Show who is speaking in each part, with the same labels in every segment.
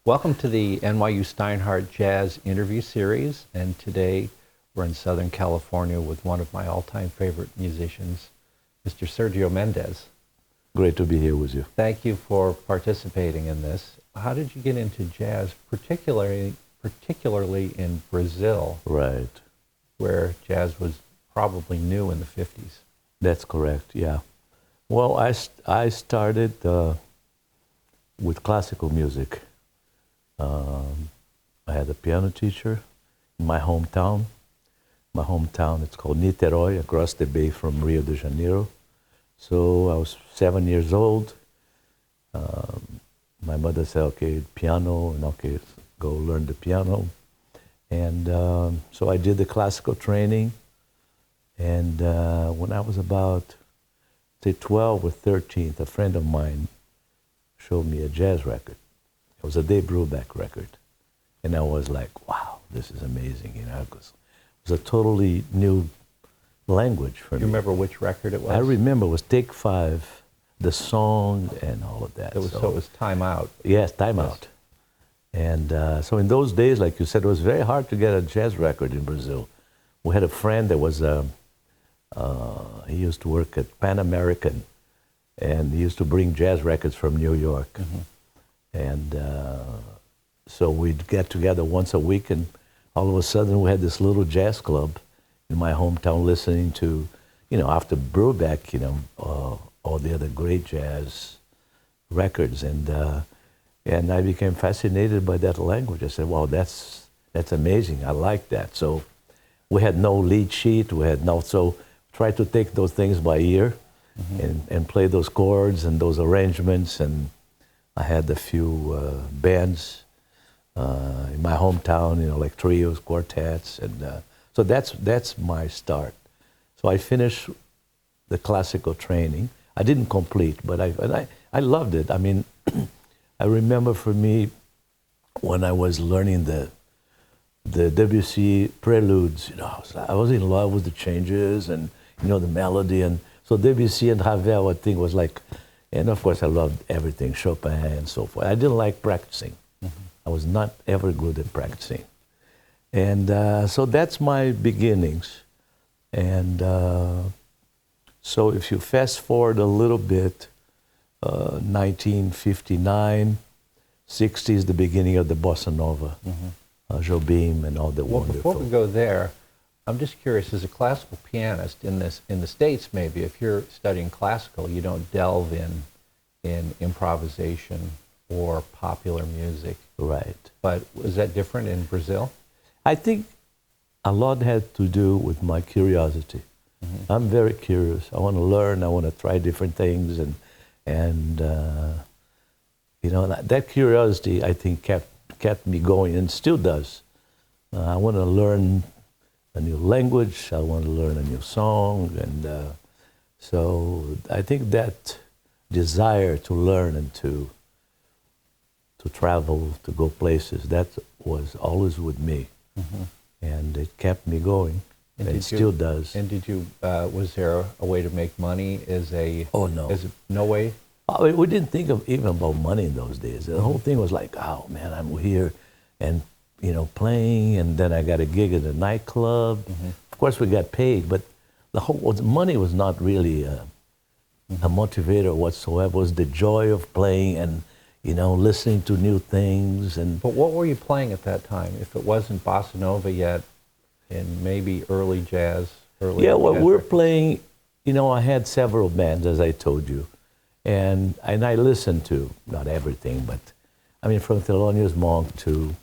Speaker 1: Welcome to the NYU Steinhardt Jazz Interview Series, and today we're in Southern California with one of my all-time favorite musicians, Mr. Sergio Mendes.
Speaker 2: Great to be here with you.
Speaker 1: Thank you for participating in this. How did you get into jazz, particularly in Brazil,
Speaker 2: Right.
Speaker 1: where jazz was probably new in the 50s?
Speaker 2: That's correct, yeah. Well, I started with classical music. I had a piano teacher in my hometown. My hometown, it's called Niterói, across the bay from Rio de Janeiro. So I was 7 years old. My mother said, okay, piano, and okay, go learn the piano. And so I did the classical training. And when I was about, say, 12 or 13, a friend of mine showed me a jazz record. It was a Dave Brubeck record. And I was like, wow, this is amazing, you know, because it was a totally new language for me.
Speaker 1: Do you remember which record it was?
Speaker 2: I remember it was Take Five, the song and all of that.
Speaker 1: So it was Time Out.
Speaker 2: Yes, Time Out. And so in those days, like you said, it was very hard to get a jazz record in Brazil. We had a friend that was, he used to work at Pan American, and he used to bring jazz records from New York. Mm-hmm. And so we'd get together once a week, and all of a sudden we had this little jazz club in my hometown listening to, you know, after Brubeck, you know, all the other great jazz records. And I became fascinated by that language. I said, wow, that's amazing. I like that. So we had no lead sheet. So tried to take those things by ear, mm-hmm. and play those chords and those arrangements. And I had a few bands in my hometown, you know, like trios, quartets, and so that's my start. So I finished the classical training. I didn't complete, but I loved it. I mean, I remember for me when I was learning the Debussy preludes, you know, I was in love with the changes and, you know, the melody. And so Debussy and Ravel, I think, was like, and of course I loved everything, Chopin and so forth. I didn't like practicing. Mm-hmm. I was not ever good at practicing. And so that's my beginnings. And so if you fast forward a little bit, 1959, 60s, the beginning of the bossa nova, mm-hmm. Jobim and all the wonderful.
Speaker 1: Before we go there, I'm just curious, as a classical pianist in the States, maybe if you're studying classical, you don't delve in improvisation or popular music.
Speaker 2: Right.
Speaker 1: But was that different in Brazil?
Speaker 2: I think a lot had to do with my curiosity. Mm-hmm. I'm very curious. I want to learn. I want to try different things, and you know, that curiosity, I think, kept me going, and still does. I want to learn a new language. I want to learn a new song, and so I think that desire to learn and to travel, to go places, that was always with me, mm-hmm. and it kept me going, and it still does.
Speaker 1: And did you? Was there a way to make money?
Speaker 2: Oh no!
Speaker 1: No way.
Speaker 2: We didn't think even about money in those days. The whole thing was like, oh man, I'm here, and you know, playing, and then I got a gig at a nightclub. Mm-hmm. Of course, we got paid, but the money was not really a motivator whatsoever. It was the joy of playing and, you know, listening to new things. And
Speaker 1: but what were you playing at that time? If it wasn't bossa nova yet, and maybe early jazz,
Speaker 2: we're playing. You know, I had several bands, as I told you, and I listened to not everything, but I mean, from Thelonious Monk to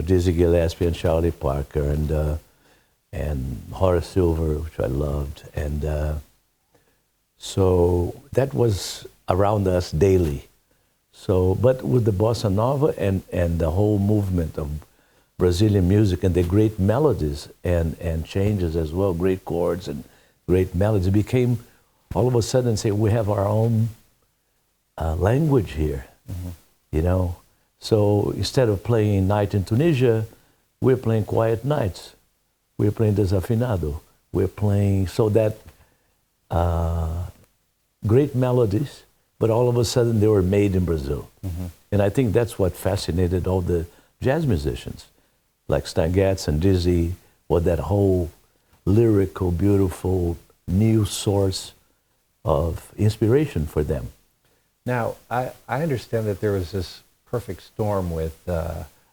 Speaker 2: Dizzy Gillespie and Charlie Parker and Horace Silver, which I loved, and so that was around us daily. So, but with the bossa nova and the whole movement of Brazilian music and the great melodies and changes as well, great chords and great melodies, it became all of a sudden say we have our own language here, mm-hmm. you know. So instead of playing Night in Tunisia, we're playing Quiet Nights. We're playing Desafinado. We're playing, so that great melodies, but all of a sudden they were made in Brazil. And I think that's what fascinated all the jazz musicians, like Steinhardt and Dizzy, with that whole lyrical, beautiful, new source of inspiration for them.
Speaker 1: Now, I understand that there was this perfect storm with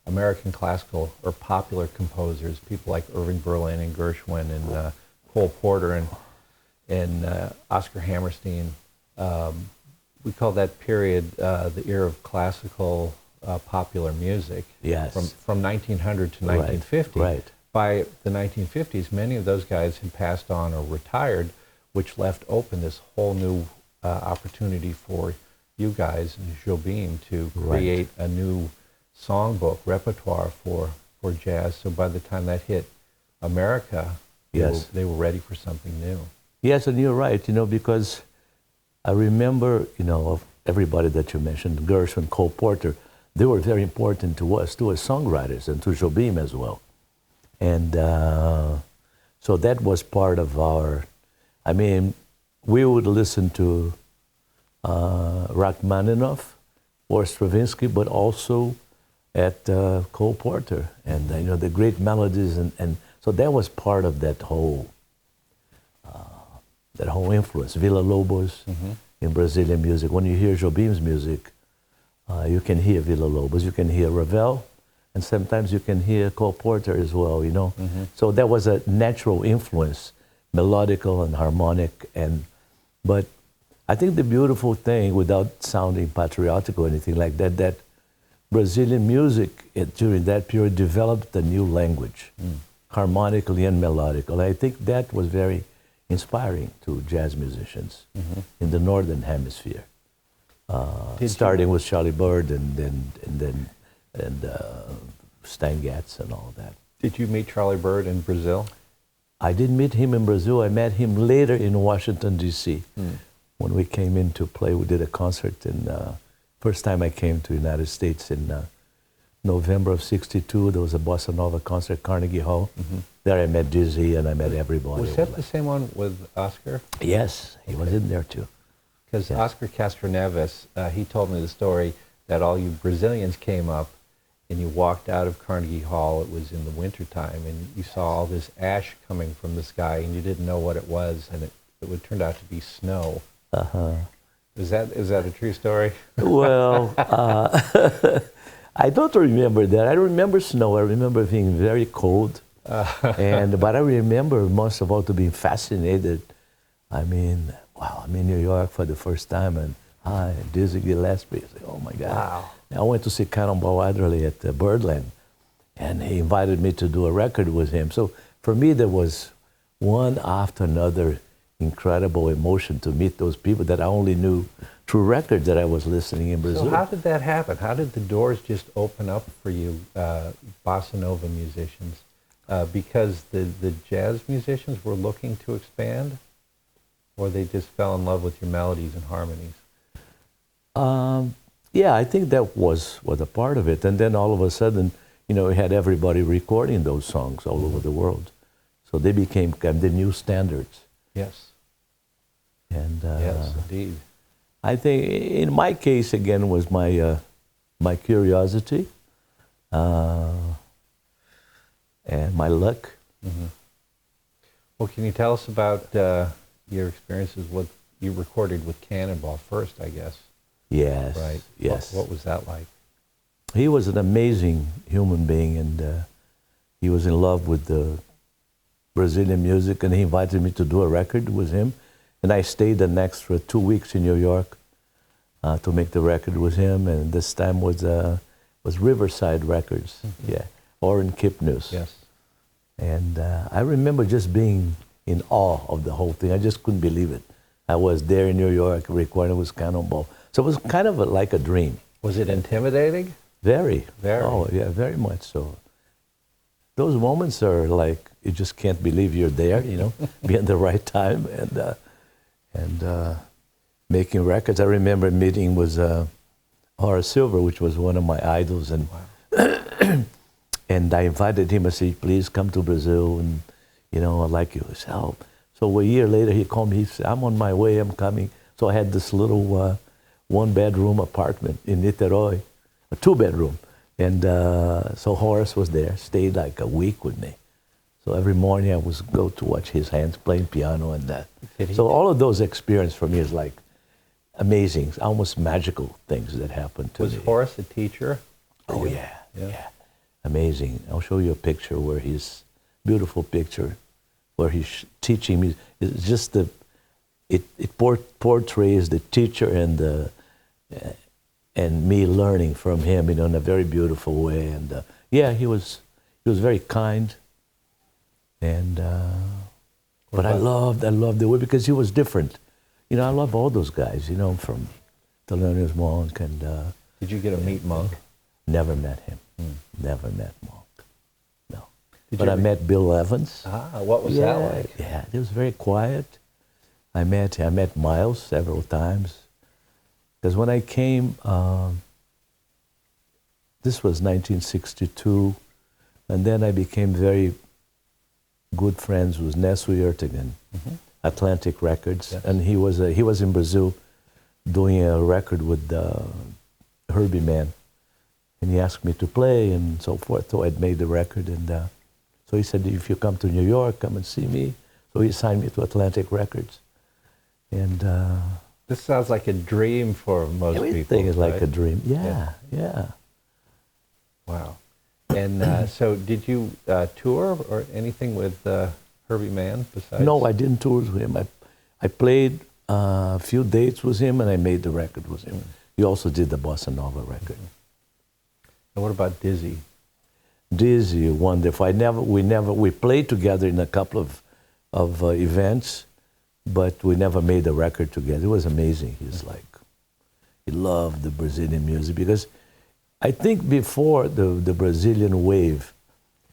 Speaker 1: American classical or popular composers, people like Irving Berlin and Gershwin and Cole Porter and Oscar Hammerstein. We call that period the era of classical popular music.
Speaker 2: Yes.
Speaker 1: From 1900 to 1950.
Speaker 2: Right.
Speaker 1: By the 1950s, many of those guys had passed on or retired, which left open this whole new opportunity for you guys and Jobim to create a new songbook repertoire for jazz. So by the time that hit America, they were ready for something new.
Speaker 2: Yes, and you're right, because I remember, of everybody that you mentioned, Gershwin, Cole Porter, they were very important to us, too, as songwriters, and to Jobim as well. And so that was part of our, we would listen to Rachmaninoff or Stravinsky, but also at Cole Porter, and the great melodies, and so that was part of that whole influence. Villa-Lobos in Brazilian music. When you hear Jobim's music, you can hear Villa-Lobos, you can hear Ravel, and sometimes you can hear Cole Porter as well. So that was a natural influence, melodical and harmonic, but I think the beautiful thing, without sounding patriotic or anything like that, that Brazilian music during that period developed a new language, harmonically and melodically. I think that was very inspiring to jazz musicians in the Northern Hemisphere. Starting with Charlie Bird and then Steinhardt and all that.
Speaker 1: Did you meet Charlie Bird in Brazil?
Speaker 2: I didn't meet him in Brazil. I met him later in Washington, D.C. When we came in to play. We did a concert first time I came to the United States in November of '62. There was a Bossa Nova concert at Carnegie Hall. There I met Dizzy and I met everybody.
Speaker 1: Was that the same one with Oscar?
Speaker 2: Yes, he was in there too.
Speaker 1: Because Oscar Castroneves, he told me the story that all you Brazilians came up and you walked out of Carnegie Hall. It was in the wintertime, and you saw all this ash coming from the sky, and you didn't know what it was, and it would turn out to be snow. Is that a true story?
Speaker 2: Well, I don't remember that. I don't remember snow. I remember being very cold, but I remember most of all to being fascinated. Wow, I'm in New York for the first time, and hi, Dizzy Gillespie. Oh my God!
Speaker 1: Wow.
Speaker 2: I went to see Cannonball Adderley at Birdland, and he invited me to do a record with him. So for me, there was one after another incredible emotion to meet those people that I only knew through records that I was listening in Brazil.
Speaker 1: So how did that happen? How did the doors just open up for you, Bossa Nova musicians? Because the jazz musicians were looking to expand, or they just fell in love with your melodies and harmonies?
Speaker 2: Yeah, I think that was a part of it. And then all of a sudden, we had everybody recording those songs all over the world. So they became the new standards.
Speaker 1: Yes.
Speaker 2: And
Speaker 1: yes, indeed.
Speaker 2: I think in my case, again, was my my curiosity and my luck.
Speaker 1: Well, can you tell us about your experiences with, you recorded with Cannonball first, I guess?
Speaker 2: Yes.
Speaker 1: Right.
Speaker 2: Yes.
Speaker 1: What was that like?
Speaker 2: He was an amazing human being, and he was in love with the Brazilian music, and he invited me to do a record with him. And I stayed an extra 2 weeks in New York to make the record with him. And this time was Riverside Records, Orrin Kipnis.
Speaker 1: Yes.
Speaker 2: And I remember just being in awe of the whole thing. I just couldn't believe it. I was there in New York recording with Cannonball. So it was kind of like a dream.
Speaker 1: Was it intimidating?
Speaker 2: Very.
Speaker 1: Very.
Speaker 2: Oh, yeah, very much so. Those moments are like, you just can't believe you're there, be at the right time and making records. I remember meeting with Horace Silver, which was one of my idols, and and I invited him. I said, please come to Brazil, and I'd like his help. So a year later, he called me. He said, I'm on my way. I'm coming. So I had this little one-bedroom apartment in Niterói, a two-bedroom. And so Horace was there, stayed like a week with me. So every morning I would go to watch his hands playing piano and that. So all of those experiences for me is like amazing, almost magical things that happened to me.
Speaker 1: Was Horace a teacher?
Speaker 2: Oh yeah. Amazing. I'll show you a picture where he's, beautiful picture, where he's teaching me. It's just it portrays the teacher and me learning from him, in a very beautiful way. And he was very kind. And but I loved the way, because he was different. I love all those guys. From Thelonious Monk and.
Speaker 1: Did you get to meet Monk?
Speaker 2: Never met him. Never met Monk. No. But I met Bill Evans.
Speaker 1: What was that like?
Speaker 2: Yeah, it was very quiet. I met Miles several times. Because when I came, this was 1962, and then I became very good friends with Nesu Yurtigan, Atlantic Records, and he was in Brazil doing a record with Herbie Mann, and he asked me to play and so forth. So I'd made the record, and so he said, if you come to New York, come and see me. So he signed me to Atlantic Records, and
Speaker 1: this sounds like a dream for most people.
Speaker 2: Everything is like
Speaker 1: right?
Speaker 2: a dream. Yeah.
Speaker 1: Wow. And so did you tour or anything with Herbie Mann besides?
Speaker 2: No, I didn't tour with him. I played a few dates with him, and I made the record with him. He also did the Bossa Nova record.
Speaker 1: And what about Dizzy?
Speaker 2: Dizzy, wonderful. We played together in a couple of events, but we never made a record together. It was amazing. He loved the Brazilian music, because I think before the Brazilian wave,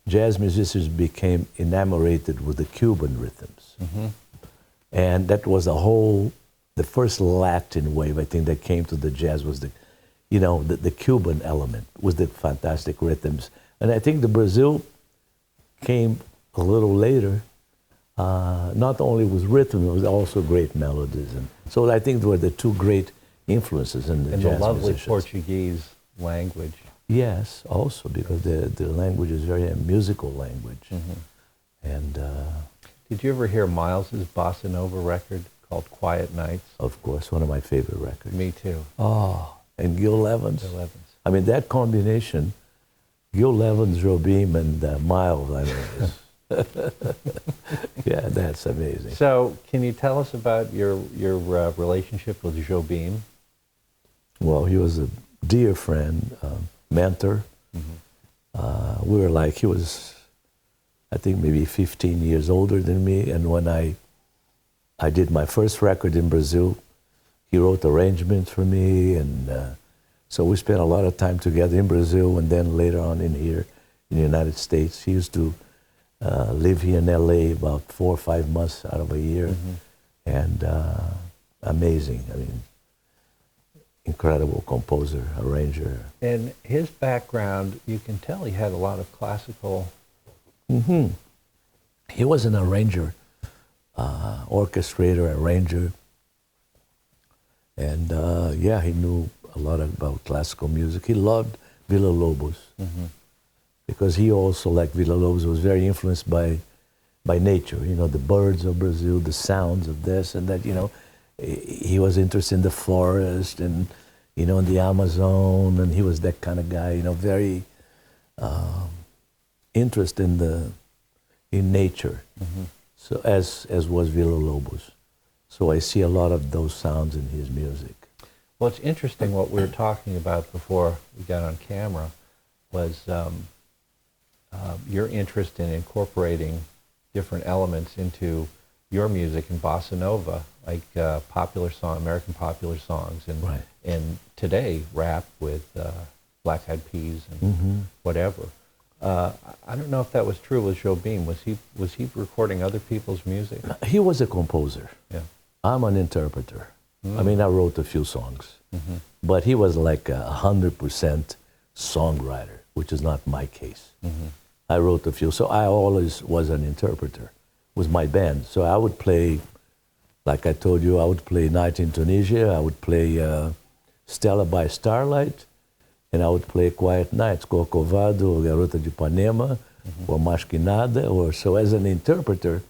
Speaker 2: jazz musicians became enamored with the Cuban rhythms. And that was the first Latin wave, I think, that came to the jazz was the Cuban element, was the fantastic rhythms. And I think the Brazil came a little later, not only with rhythm, it was also great melodies. And so I think they were the two great influences in the jazz
Speaker 1: And the lovely
Speaker 2: musicians.
Speaker 1: Portuguese language.
Speaker 2: Yes, also because the language is very a musical language. And
Speaker 1: did you ever hear Miles's Bossa Nova record called Quiet Nights?
Speaker 2: of course, one of my favorite records.
Speaker 1: Me too.
Speaker 2: Oh, and Gil Evans.
Speaker 1: Bill Evans.
Speaker 2: I mean, that combination, Gil Evans, Jobim, and Miles, yeah, that's amazing.
Speaker 1: So can you tell us about your relationship with Jobim?
Speaker 2: Well, he was a dear friend, mentor. We were he was, I think, maybe 15 years older than me. And when I did my first record in Brazil, he wrote arrangements for me. And so we spent a lot of time together in Brazil, and then later on in the United States. He used to live here in LA about 4 or 5 months out of a year. And amazing. I mean, incredible composer, arranger.
Speaker 1: And his background, you can tell he had a lot of classical.
Speaker 2: He was an arranger, orchestrator, arranger. And he knew a lot about classical music. He loved Villa-Lobos. Because he also, like Villa-Lobos, was very influenced by nature. The birds of Brazil, the sounds of this and that, He was interested in the forest and, in the Amazon, and he was that kind of guy, very interested in nature. So as was Villa-Lobos. So I see a lot of those sounds in his music.
Speaker 1: Well, it's interesting what we were talking about before we got on camera was your interest in incorporating different elements into your music in bossa nova, like American popular songs, and today rap with Black Eyed Peas and whatever. I don't know if that was true with Jobim. Was he recording other people's music?
Speaker 2: He was a composer.
Speaker 1: Yeah.
Speaker 2: I'm an interpreter. I mean, I wrote a few songs, but he was like 100% songwriter, which is not my case. I wrote a few, so I always was an interpreter with my band. So I would play, like I told you, I would play Night in Tunisia, I would play Stella by Starlight, and I would play Quiet Nights, Corcovado, or Garota de Ipanema, or Mais Que Nada, or so. As an interpreter,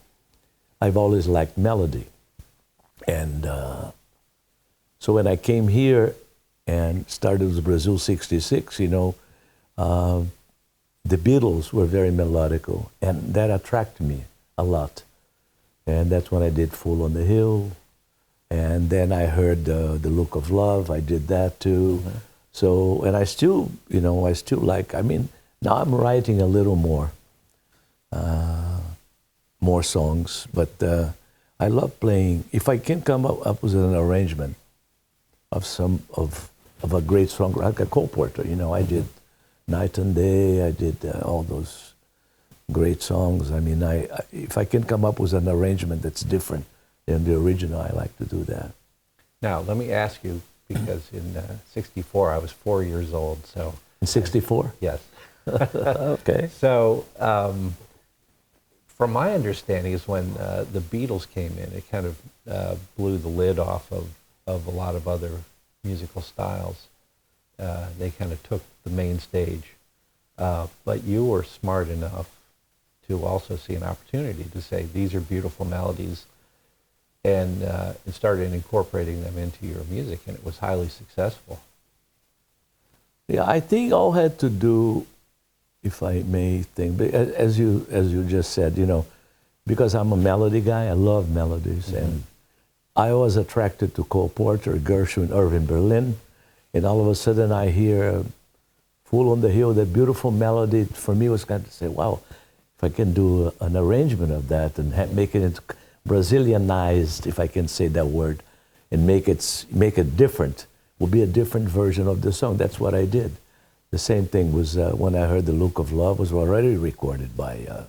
Speaker 2: I've always liked melody. And so when I came here and started with Brazil 66, you know, the Beatles were very melodical, and that attracted me a lot. And that's when I did Fool on the Hill, and then I heard The Look of Love. I did that too. So, and I still, you know, I still like, I mean, now I'm writing a little more songs, but I love playing. If I can come up with an arrangement of of a great song, like a Cole Porter, you know, I did Night and Day, I did all those great songs. I mean, if I can come up with an arrangement that's different than the original, I like to do that.
Speaker 1: Now, let me ask you, because in '64 I was 4 years old, so...
Speaker 2: In '64?
Speaker 1: Yes.
Speaker 2: Okay.
Speaker 1: So, from my understanding is when the Beatles came in, it kind of blew the lid off of a lot of other musical styles. They kind of took the main stage. But you were smart enough to also see an opportunity to say, these are beautiful melodies, and started incorporating them into your music, and it was highly successful.
Speaker 2: Yeah, I think all had to do, if I may think, but as you just said, you know, because I'm a melody guy, I love melodies, and I was attracted to Cole Porter, Gershwin, Irving Berlin, and all of a sudden I hear Fool on the Hill, that beautiful melody. For me, was kind of say, wow, if I can do an arrangement of that and make it into Brazilianized, if I can say that word, and make it different, will be a different version of the song. That's what I did. The same thing was when I heard The Look of Love was already recorded by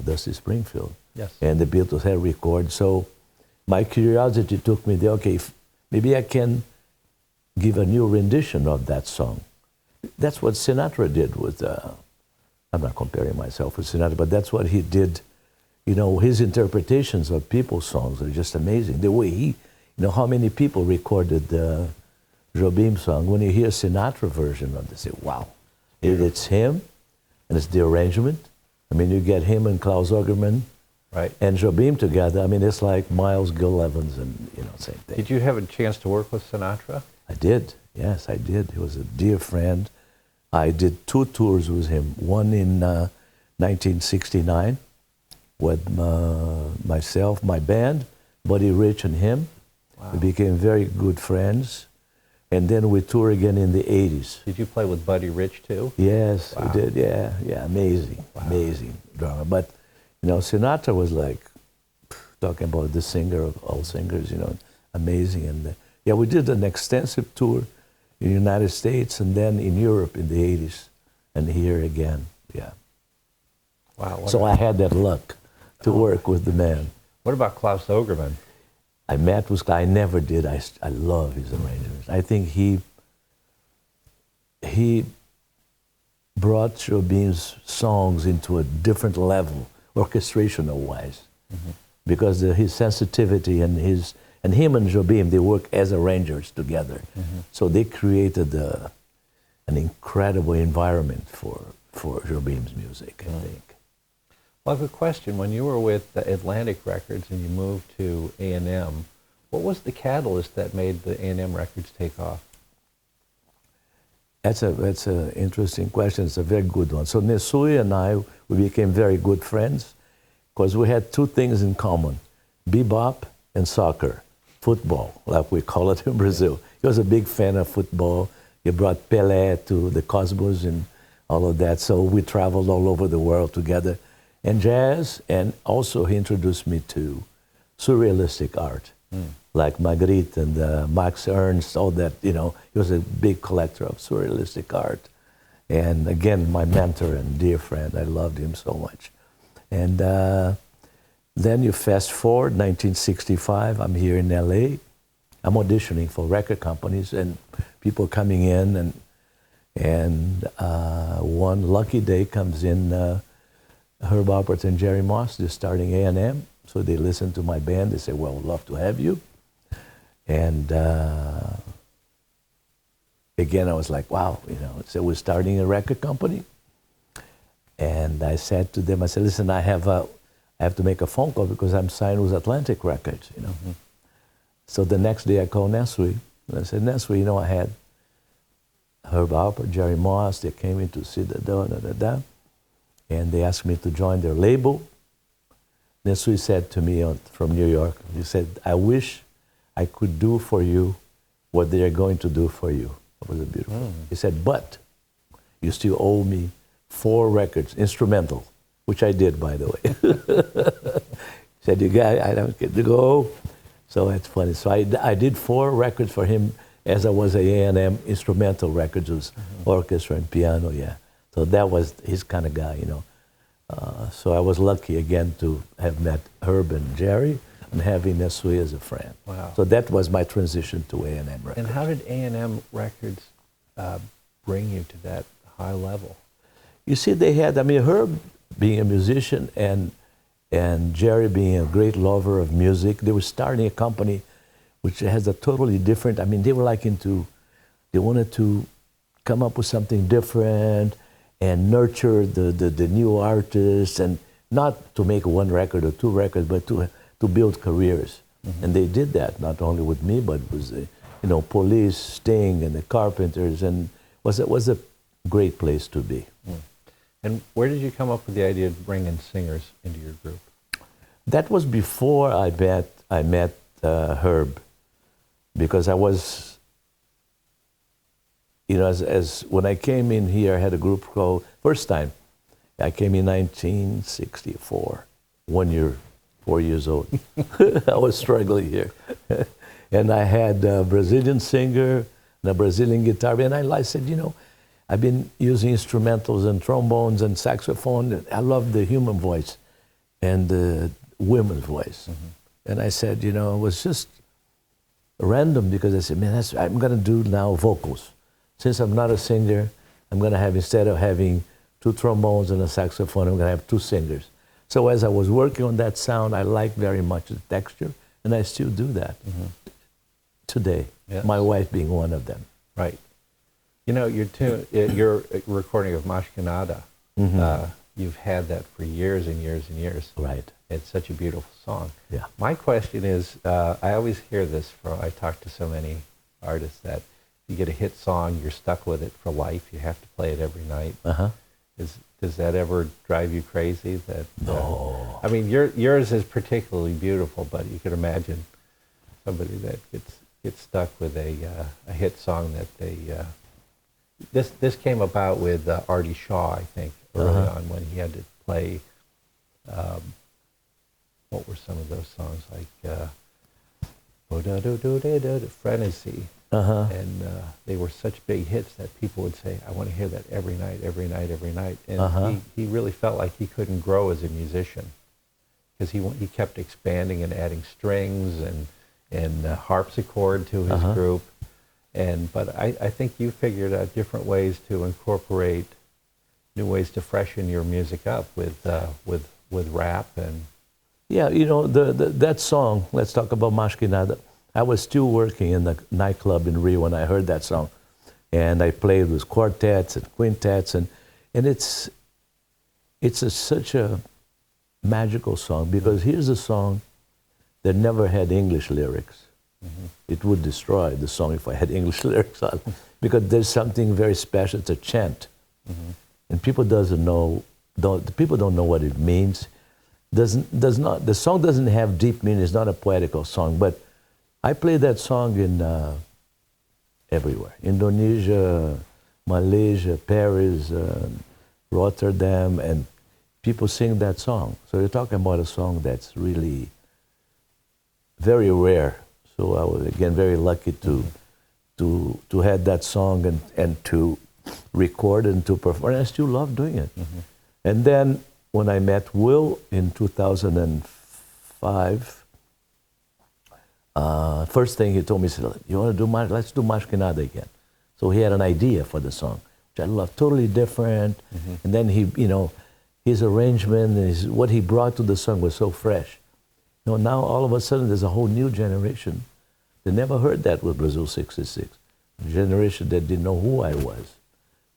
Speaker 2: Dusty Springfield.
Speaker 1: Yes.
Speaker 2: And the Beatles had recorded. So my curiosity took me there. Okay, maybe I can give a new rendition of that song. That's what Sinatra did with, I'm not comparing myself with Sinatra, but that's what he did. You know, his interpretations of people's songs are just amazing. The way he, you know, how many people recorded the Jobim song. When you hear Sinatra version of it, they say, wow, it's him, and it's the arrangement. I mean, you get him and Klaus Ogerman,
Speaker 1: right,
Speaker 2: and Jobim together. I mean, it's like Miles Gill Evans and, you know, same thing.
Speaker 1: Did you have a chance to work with Sinatra?
Speaker 2: I did, yes, I did. He was a dear friend. I did 2 tours with him, one in 1969 with myself, my band, Buddy Rich and him. Wow. We became very good friends. And then we toured again in the 80s.
Speaker 1: Did you play with Buddy Rich too?
Speaker 2: Yes,
Speaker 1: wow.
Speaker 2: we did, yeah, amazing, wow. Amazing drummer. But, you know, Sinatra was like, talking about the singer of all singers, you know, amazing. And yeah, we did an extensive tour in the United States and then in Europe in the 80s and here again, yeah.
Speaker 1: Wow.
Speaker 2: So I had that luck to work with the man.
Speaker 1: What about Klaus Ogerman?
Speaker 2: I met with, I never did, I love his arrangements. I think he brought Jobim's songs into a different level, orchestrational-wise, because his sensitivity and him and Jobim, they work as arrangers together. So they created an incredible environment for Jobim's music, I think.
Speaker 1: Well, I have a question. When you were with Atlantic Records and you moved to A&M, what was the catalyst that made the A&M Records take off?
Speaker 2: That's an interesting question. It's a very good one. So Nesui and I, we became very good friends because we had 2 things in common, bebop and soccer, football, like we call it in Brazil. He was a big fan of football. He brought Pelé to the Cosmos and all of that. So we traveled all over the world together. And jazz, and also he introduced me to surrealistic art, like Magritte and Max Ernst, all that, you know. He was a big collector of surrealistic art. And again, my mentor and dear friend, I loved him so much. And then you fast forward, 1965, I'm here in LA. I'm auditioning for record companies and people coming in, and one lucky day comes in, Herb Alpert and Jerry Moss, they're starting A&M, so they listen to my band. They say, well, we'd love to have you. And again, I was like, wow, you know. So we're starting a record company. And I said to them, I said, listen, I have to make a phone call because I'm signed with Atlantic Records, you know.
Speaker 1: Mm-hmm.
Speaker 2: So the next day I called Nestle, and I said, Nestle, you know, I had Herb Alpert, Jerry Moss, they came in to see and they asked me to join their label. Nestle said to me from New York, he said, I wish I could do for you what they are going to do for you. It was beautiful. Mm. He said, but you still owe me 4 records, instrumental, which I did, by the way. He said, you got, I don't get to go. So it's funny. So I did 4 records for him as I was A&M instrumental records, was orchestra and piano, yeah. So that was his kind of guy, you know. So I was lucky again to have met Herb and Jerry and having Nestle as a friend.
Speaker 1: Wow.
Speaker 2: So that was my transition to A&M Records.
Speaker 1: And how did A&M Records bring you to that high level?
Speaker 2: You see, they had, I mean, Herb being a musician and Jerry being a great lover of music, they were starting a company which has a totally different, I mean, they were like they wanted to come up with something different and nurture the new artists, and not to make 1 record or 2 records, but to build careers. Mm-hmm. And they did that, not only with me, but with, you know, Police, Sting, and the Carpenters, and was a great place to be.
Speaker 1: Mm. And where did you come up with the idea of bringing singers into your group?
Speaker 2: That was before I met Herb, because I was, you know, as when I came in here, I had a group called, first time, I came in 1964, 1 year, 4 years old. I was struggling here. And I had a Brazilian singer and a Brazilian guitar, and I said, you know, I've been using instrumentals and trombones and saxophone. I love the human voice and the women's voice. Mm-hmm. And I said, you know, it was just random, because I said, man, I'm going to do now vocals. Since I'm not a singer, I'm going to have, instead of having 2 trombones and a saxophone, I'm going to have 2 singers. So as I was working on that sound, I liked very much the texture, and I still do that today, yes. My wife being one of them.
Speaker 1: Right. You know, your recording of Mashkinada, you've had that for years and years and years.
Speaker 2: Right.
Speaker 1: It's such a beautiful song.
Speaker 2: Yeah.
Speaker 1: My question is, I always hear this I talk to so many artists, that you get a hit song, you're stuck with it for life. You have to play it every night. Uh-huh. Does that ever drive you crazy?
Speaker 2: No.
Speaker 1: I mean, yours is particularly beautiful, but you could imagine somebody that gets stuck with a hit song that they. This came about with Artie Shaw, I think, early on, when he had to play. What were some of those songs, like Frenzy? And they were such big hits that people would say, I want to hear that every night, every night, every night. And he really felt like he couldn't grow as a musician, because he kept expanding and adding strings and harpsichord to his group. But I think you figured out different ways to incorporate new ways to freshen your music up with rap and.
Speaker 2: Yeah, you know, that song, let's talk about Mashkinada. I was still working in the nightclub in Rio when I heard that song. And I played with quartets and quintets, and it's such a magical song, because here's a song that never had English lyrics. Mm-hmm. It would destroy the song if I had English lyrics on, because there's something very special. It's a chant. Mm-hmm. And people don't know what it means. The song doesn't have deep meaning. It's not a poetical song, but I played that song in everywhere. Indonesia, Malaysia, Paris, Rotterdam, and people sing that song. So you're talking about a song that's really very rare. So I was, again, very lucky to have that song and to record and to perform. And I still love doing it. Mm-hmm. And then when I met Will in 2005, first thing he told me, he said, you want to do let's do Mashkinada again. So he had an idea for the song, which I love, totally different. Mm-hmm. And then he, you know, his arrangement, what he brought to the song was so fresh. You know, now all of a sudden there's a whole new generation. They never heard that with Brazil 66. generation that didn't know who I was.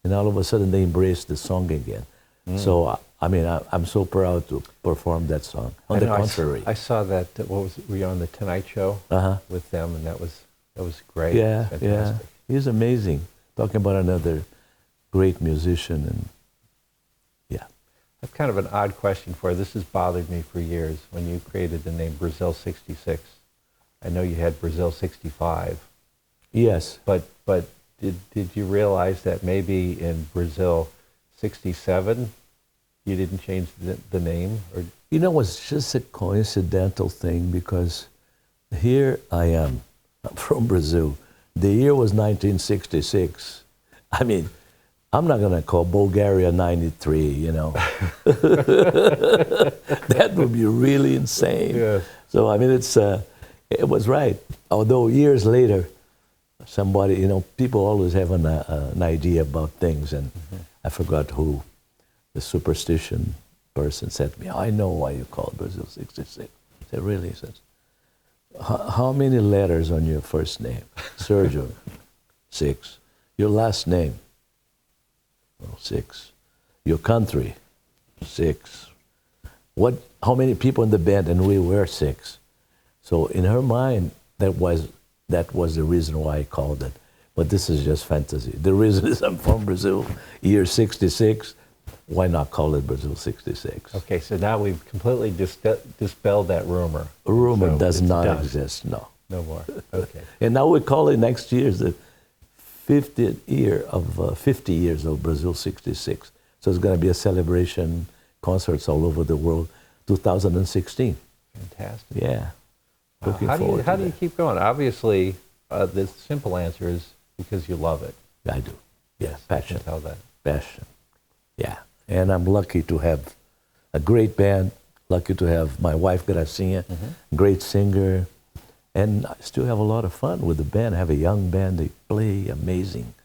Speaker 2: And all of a sudden they embraced the song again. So, I mean, I'm so proud to perform that song. On the contrary.
Speaker 1: I saw that, were you on the Tonight Show with them, and that was great.
Speaker 2: Yeah,
Speaker 1: Fantastic.
Speaker 2: yeah. He's amazing. Talking about another great musician, and yeah.
Speaker 1: I have kind of an odd question for you. This has bothered me for years. When you created the name Brazil 66, I know you had Brazil 65.
Speaker 2: Yes.
Speaker 1: But did you realize that maybe in Brazil 67, you didn't change the name? Or
Speaker 2: You know, it's just a coincidental thing, because here I am. I'm from Brazil. The year was 1966. I mean, I'm not going to call Bulgaria 93, you know. That would be really insane.
Speaker 1: Yeah.
Speaker 2: So, I mean, it was right. Although years later, somebody, you know, people always have an idea about things, and I forgot who, the superstition person said to me, I know why you call it Brazil 66. I said, really? He says, how many letters on your first name? Sergio, 6. Your last name? Well, 6. Your country? 6. How many people in the band? And we were 6. So in her mind, that was the reason why I called it. But this is just fantasy. The reason is I'm from Brazil, year 66. Why not call it Brazil 66?
Speaker 1: Okay, so now we've completely dispelled that rumor.
Speaker 2: A rumor
Speaker 1: So
Speaker 2: does
Speaker 1: it's
Speaker 2: not
Speaker 1: done.
Speaker 2: exist, no.
Speaker 1: No more. Okay.
Speaker 2: And now we call it next year the 50th year of 50 years of Brazil 66. So it's going to be a celebration, concerts all over the world, 2016.
Speaker 1: Fantastic.
Speaker 2: Yeah. Looking
Speaker 1: How
Speaker 2: forward
Speaker 1: do you keep going? Obviously, the simple answer is because you love it.
Speaker 2: I do. Yeah, passion.
Speaker 1: I can tell that.
Speaker 2: Passion. Yeah. And I'm lucky to have a great band, lucky to have my wife, Gracinha, great singer, and I still have a lot of fun with the band. I have a young band, they play amazing,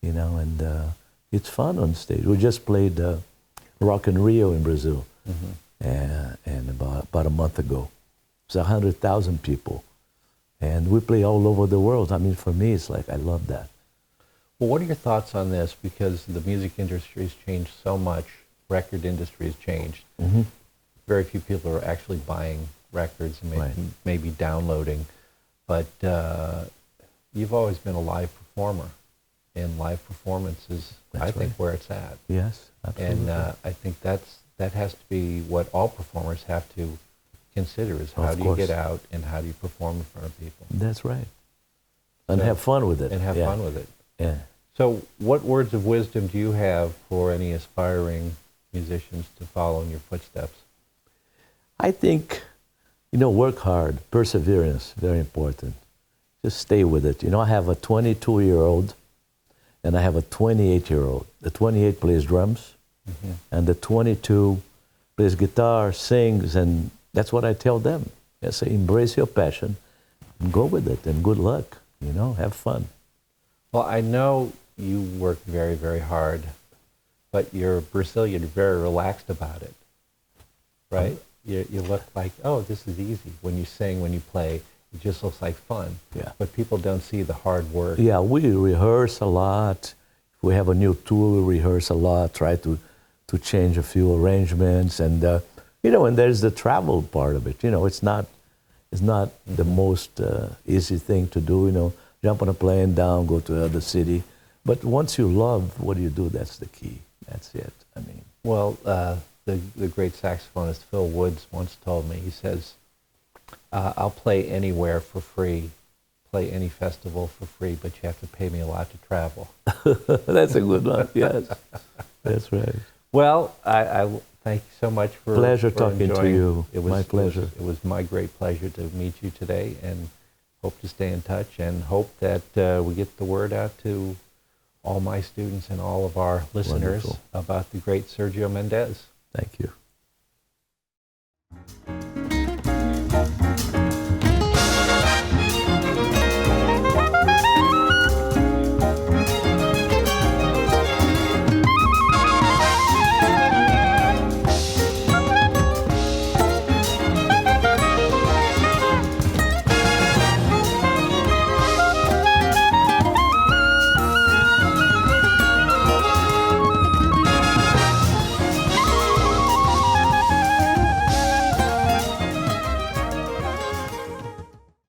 Speaker 2: you know, and it's fun on stage. We just played Rock in Rio in Brazil, and about a month ago. It's 100,000 people, and we play all over the world. I mean, for me, it's like, I love that.
Speaker 1: Well, what are your thoughts on this? Because the music industry has changed so much. Record industry has changed. Very few people are actually buying records and maybe downloading. But you've always been a live performer, and live performance is, I think, where it's at.
Speaker 2: Yes, absolutely.
Speaker 1: And I think that has to be what all performers have to consider, is how do you get out and how do you perform in front of people.
Speaker 2: That's right. And have fun with it.
Speaker 1: And have fun with it.
Speaker 2: Yeah.
Speaker 1: So what words of wisdom do you have for any aspiring musicians to follow in your footsteps?
Speaker 2: I think, you know, work hard, perseverance, very important. Just stay with it. You know, I have a 22-year-old and I have a 28-year-old. The 28 plays drums, and the 22 plays guitar, sings, and that's what I tell them. I say, embrace your passion and go with it, and good luck, you know, have fun.
Speaker 1: Well, I know you work very, very hard, but you're Brazilian, very relaxed about it, right? You look like, oh, this is easy. When you sing, when you play, it just looks like fun.
Speaker 2: Yeah.
Speaker 1: But people don't see the hard work.
Speaker 2: Yeah, we rehearse a lot. If we have a new tour, we rehearse a lot, try to change a few arrangements. And, you know, and there's the travel part of it. You know, it's not the most easy thing to do, you know, jump on a plane down, go to another city. But once you love what you do, that's the key. That's it. I mean.
Speaker 1: Well, the great saxophonist Phil Woods once told me, he says, I'll play anywhere for free, play any festival for free, but you have to pay me a lot to travel.
Speaker 2: That's a good one, yes. That's right.
Speaker 1: Well, I thank you so much for
Speaker 2: Pleasure
Speaker 1: for
Speaker 2: talking to
Speaker 1: enjoying.
Speaker 2: you.
Speaker 1: It was,
Speaker 2: my pleasure.
Speaker 1: It was my great pleasure to meet you today, and hope to stay in touch, and hope that we get the word out to all my students and all of our listeners
Speaker 2: Wonderful.
Speaker 1: about the great Sergio Mendes.
Speaker 2: Thank you.